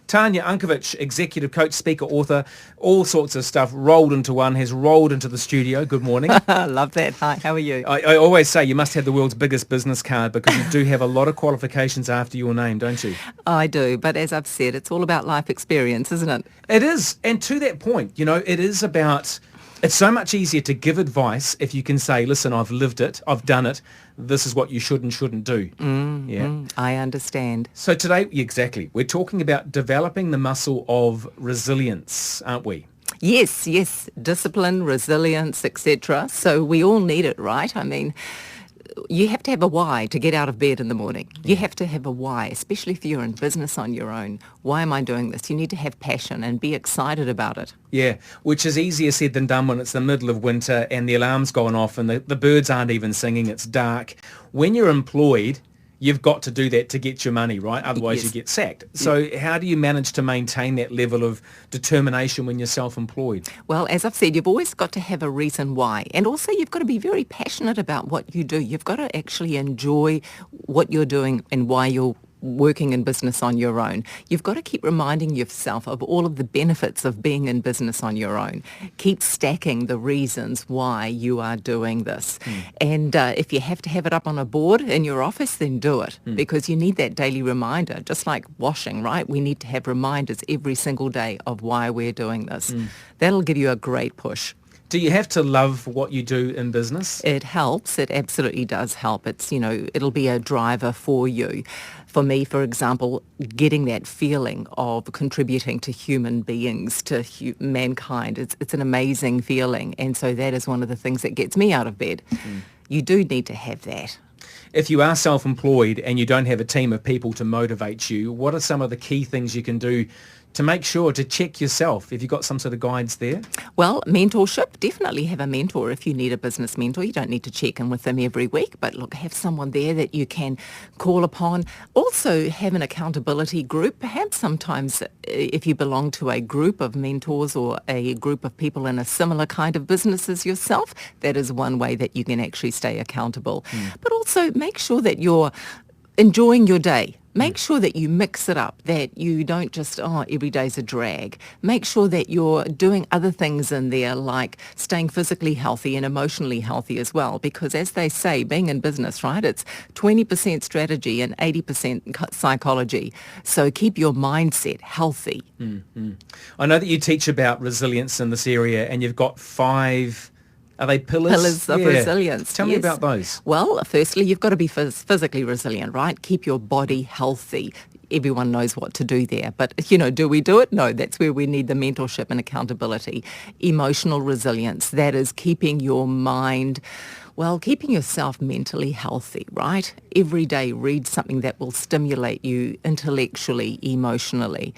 Tanya, Unkovich, executive coach, speaker, author, all sorts of stuff rolled into one, has rolled into the studio. Good morning. Love that. Hi, how are you? I always say you must have the world's biggest business card because you do have a lot of qualifications after your name, don't you? I do, but as I've said, it's all about life experience, isn't it? It is. And to that point, it is about... It's so much easier to give advice if you can say, listen, I've lived it, I've done it, this is what you should and shouldn't do. I understand. So today, exactly, we're talking about developing the muscle of resilience, aren't we? Yes, discipline, resilience, etc. So we all need it, right? I mean, you have to have a why to get out of bed in the morning. You have to have a why, especially if you're in business on your own. Why am I doing this? You need to have passion and be excited about it. Yeah, which is easier said than done when it's the middle of winter and the alarm's gone off and the birds aren't even singing, it's dark. When you're employed, you've got to do that to get your money, right? Otherwise you get sacked. So how do you manage to maintain that level of determination when you're self-employed? Well, as I've said, you've always got to have a reason why. And also you've got to be very passionate about what you do. You've got to actually enjoy what you're doing and why you're working in business on your own. You've got to keep reminding yourself of all of the benefits of being in business on your own. Keep stacking the reasons why you are doing this. And if you have to have it up on a board in your office, then do it because you need that daily reminder, just like washing, right? We need to have reminders every single day of why we're doing this. That'll give you a great push. Do you have to love what you do in business? It helps. It absolutely does help. It's, it'll be a driver for you. For me, for example, getting that feeling of contributing to human beings, to mankind, it's an amazing feeling. And so that is one of the things that gets me out of bed. You do need to have that. If you are self-employed and you don't have a team of people to motivate you, what are some of the key things you can do to make sure to check yourself? Have you got some sort of guides there? Well, mentorship, definitely have a mentor if you need a business mentor. You don't need to check in with them every week, but look, have someone there that you can call upon. Also have an accountability group. Perhaps sometimes if you belong to a group of mentors or a group of people in a similar kind of business as yourself, that is one way that you can actually stay accountable. But also make sure that you're enjoying your day. Make sure that you mix it up, that you don't just, every day's a drag. Make sure that you're doing other things in there like staying physically healthy and emotionally healthy as well. Because as they say, being in business, right, it's 20% strategy and 80% psychology. So keep your mindset healthy. I know that you teach about resilience in this area and you've got 5... Are they pillars? Pillars of resilience. Tell me about those. Well, firstly, you've got to be physically resilient, right? Keep your body healthy. Everyone knows what to do there. But, do we do it? No, that's where we need the mentorship and accountability. Emotional resilience, that is keeping your mind... Well, keeping yourself mentally healthy, right? Every day read something that will stimulate you intellectually, emotionally.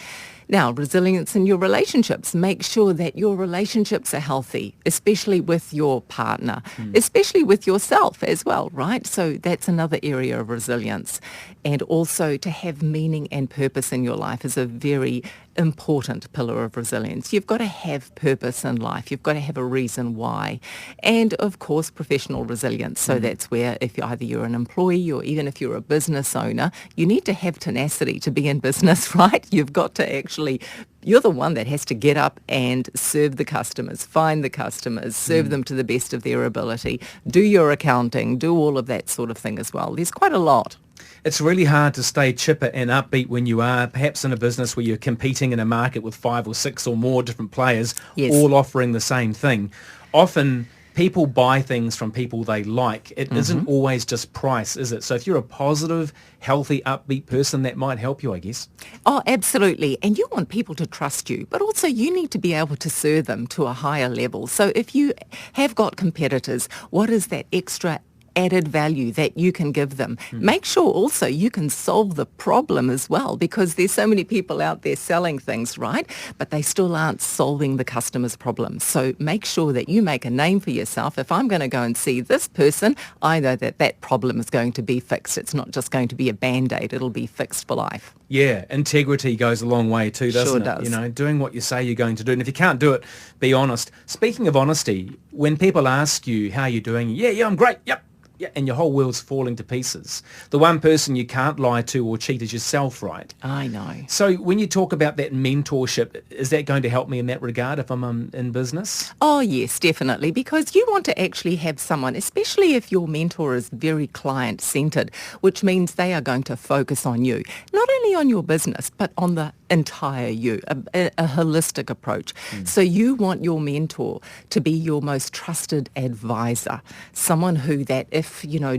Now, resilience in your relationships. Make sure that your relationships are healthy, especially with your partner, especially with yourself as well, right? So that's another area of resilience. And also to have meaning and purpose in your life is a very important pillar of resilience. You've got to have purpose in life. You've got to have a reason why. And of course, professional resilience. So that's where if you're an employee or even if you're a business owner, you need to have tenacity to be in business, right? You've got to actually, you're the one that has to get up and serve the customers, find the customers, serve them to the best of their ability, do your accounting, do all of that sort of thing as well. There's quite a lot. It's really hard to stay chipper and upbeat when you are perhaps in a business where you're competing in a market with 5 or 6 or more different players, all offering the same thing. Often people buy things from people they like. It isn't always just price, is it? So if you're a positive, healthy, upbeat person, that might help you, I guess. Oh, absolutely. And you want people to trust you, but also you need to be able to serve them to a higher level. So if you have got competitors, what is that extra added value that you can give them? Make sure also you can solve the problem as well, because there's so many people out there selling things, right? But they still aren't solving the customer's problems. So make sure that you make a name for yourself. If I'm going to go and see this person, I know that that problem is going to be fixed. It's not just going to be a Band-Aid. It'll be fixed for life. Yeah, integrity goes a long way too, doesn't it? Sure does. Doing what you say you're going to do. And if you can't do it, be honest. Speaking of honesty, when people ask you how you're doing, yeah, I'm great, yep. Yeah, and your whole world's falling to pieces. The one person you can't lie to or cheat is yourself, right? I know. So when you talk about that mentorship, is that going to help me in that regard if I'm in business? Oh, yes, definitely, because you want to actually have someone, especially if your mentor is very client-centered, which means they are going to focus on you, not only on your business, but on the entire you, a holistic approach. So you want your mentor to be your most trusted advisor, someone who that if,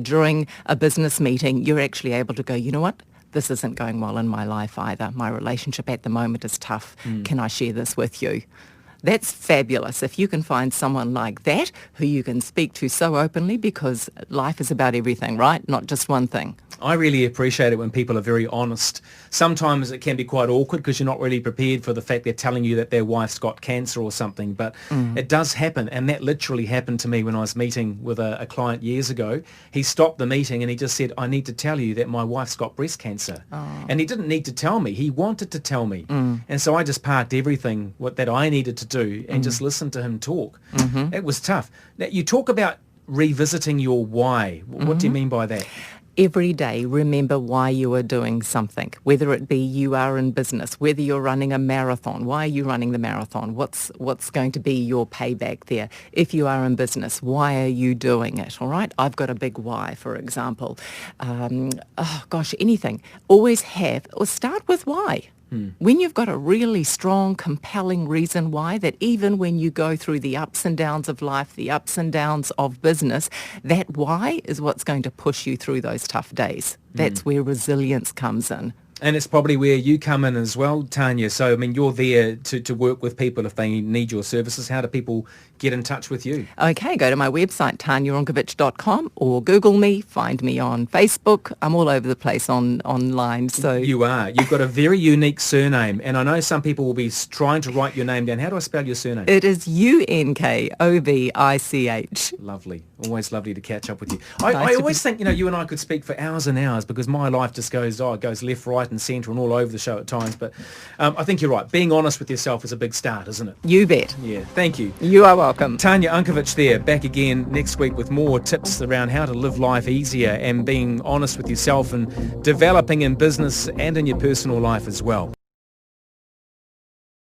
during a business meeting, you're actually able to go, you know what? This isn't going well in my life either. My relationship at the moment is tough. Can I share this with you? That's fabulous if you can find someone like that who you can speak to so openly, because life is about everything, right? Not just one thing. I really appreciate it when people are very honest. Sometimes it can be quite awkward because you're not really prepared for the fact they're telling you that their wife's got cancer or something, but it does happen, and that literally happened to me when I was meeting with a client years ago. He stopped the meeting and he just said, I need to tell you that my wife's got breast cancer. And he didn't need to tell me, he wanted to tell me. And so I just parked everything that I needed to do and just listened to him talk. It was tough. Now, you talk about revisiting your why. What do you mean by that? Every day, remember why you are doing something, whether it be you are in business, whether you're running a marathon. Why are you running the marathon? What's going to be your payback there? If you are in business, why are you doing it? All right? I've got a big why, for example. Anything. Always have, or start with why. When you've got a really strong, compelling reason why, that even when you go through the ups and downs of life, the ups and downs of business, that why is what's going to push you through those tough days. That's where resilience comes in. And it's probably where you come in as well, Tanya. So, I mean, you're there to work with people if they need your services. How do people get in touch with you? Okay, go to my website, tanyaunkovich.com, or Google me, find me on Facebook. I'm all over the place online. So you are. You've got a very unique surname, and I know some people will be trying to write your name down. How do I spell your surname? It is Unkovich. Lovely. Always lovely to catch up with you. I always think, you and I could speak for hours and hours because my life just goes left, right and centre and all over the show at times. But I think you're right. Being honest with yourself is a big start, isn't it? You bet. Yeah, thank you. You are welcome. Tanya Unkovich there, back again next week with more tips around how to live life easier and being honest with yourself and developing in business and in your personal life as well.